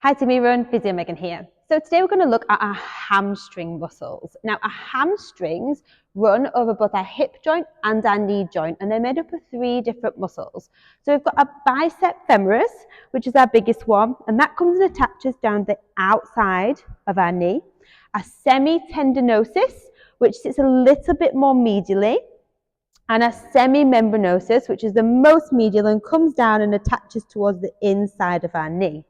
Hi, to me, Run, Physio Megan here. So today we're going to look at our hamstring muscles. Now, our hamstrings run over both our hip joint and our knee joint, and they're made up of 3 different muscles. So we've got our bicep femoris, which is our biggest one, and that comes and attaches down the outside of our knee. Our semitendinosus, which sits a little bit more medially, and our semimembranosus, which is the most medial and comes down and attaches towards the inside of our knee.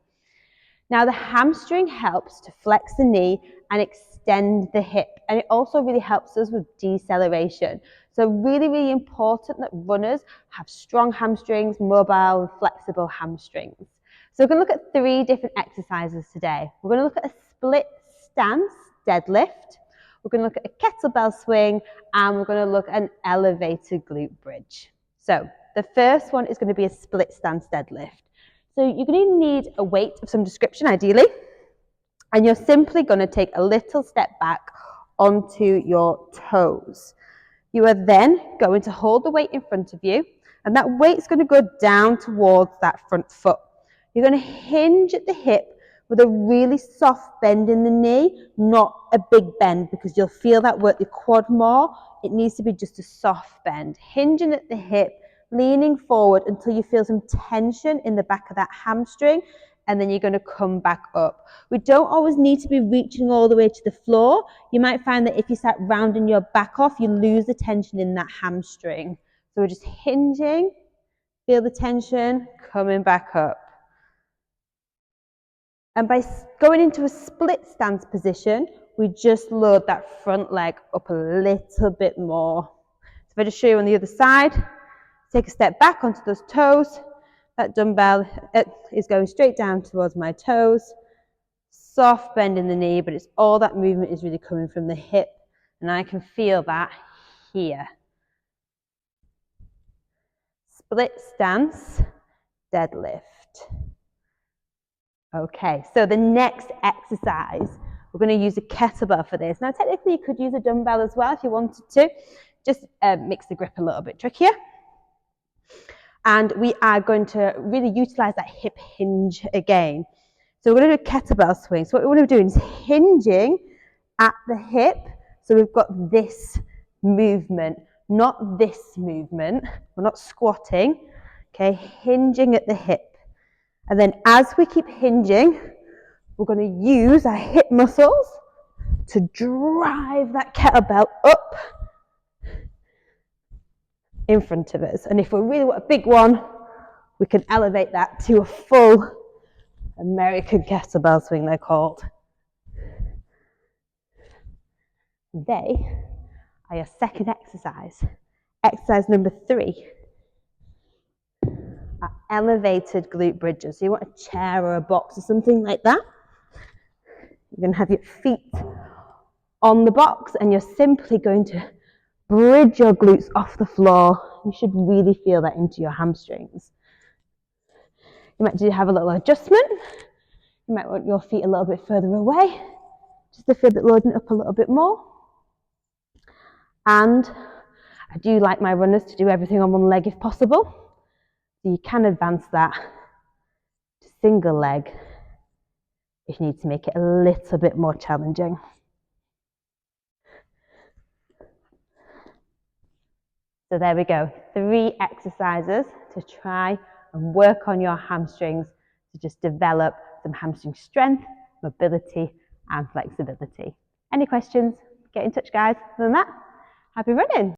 Now, the hamstring helps to flex the knee and extend the hip, and it also really helps us with deceleration. So really, really important that runners have strong hamstrings, mobile and flexible hamstrings. So we're going to look at 3 different exercises today. We're going to look at a split stance deadlift, we're going to look at a kettlebell swing, and we're going to look at an elevated glute bridge. So the first one is going to be a split stance deadlift. So you're going to need a weight of some description, ideally, and you're simply going to take a little step back onto your toes. You are then going to hold the weight in front of you, and that weight's going to go down towards that front foot. You're going to hinge at the hip with a really soft bend in the knee, not a big bend, because you'll feel that work the quad more. It needs to be just a soft bend. Hinging at the hip, leaning forward until you feel some tension in the back of that hamstring, and then you're going to come back up. We don't always need to be reaching all the way to the floor. You might find that if you start rounding your back off, you lose the tension in that hamstring. So we're just hinging, feel the tension, coming back up. And by going into a split stance position, we just load that front leg up a little bit more. So if I just show you on the other side, take a step back onto those toes. That dumbbell is going straight down towards my toes. Soft bend in the knee, but it's all that movement is really coming from the hip. And I can feel that here. Split stance deadlift. Okay, so the next exercise, we're going to use a kettlebell for this. Now, technically, you could use a dumbbell as well if you wanted to. Just makes the grip a little bit trickier. And we are going to really utilize that hip hinge again. So we're going to do a kettlebell swing. So what we want to do is hinging at the hip. So we've got this movement, not this movement. We're not squatting, okay, hinging at the hip. And then as we keep hinging, we're going to use our hip muscles to drive that kettlebell up in front of us. And if we really want a big one, we can elevate that to a full American kettlebell swing, they're called. They are your second exercise. Exercise number 3 are elevated glute bridges. So you want a chair or a box or something like that. You're going to have your feet on the box, and you're simply going to bridge your glutes off the floor. You should really feel that into your hamstrings. You might have a little adjustment. You might want your feet a little bit further away, just to feel that loading up a little bit more. And I do like my runners to do everything on one leg if possible. So you can advance that to single leg if you need to make it a little bit more challenging. So there we go, 3 exercises to try and work on your hamstrings to just develop some hamstring strength, mobility and flexibility. Any questions? Get in touch, guys. Other than that, happy running.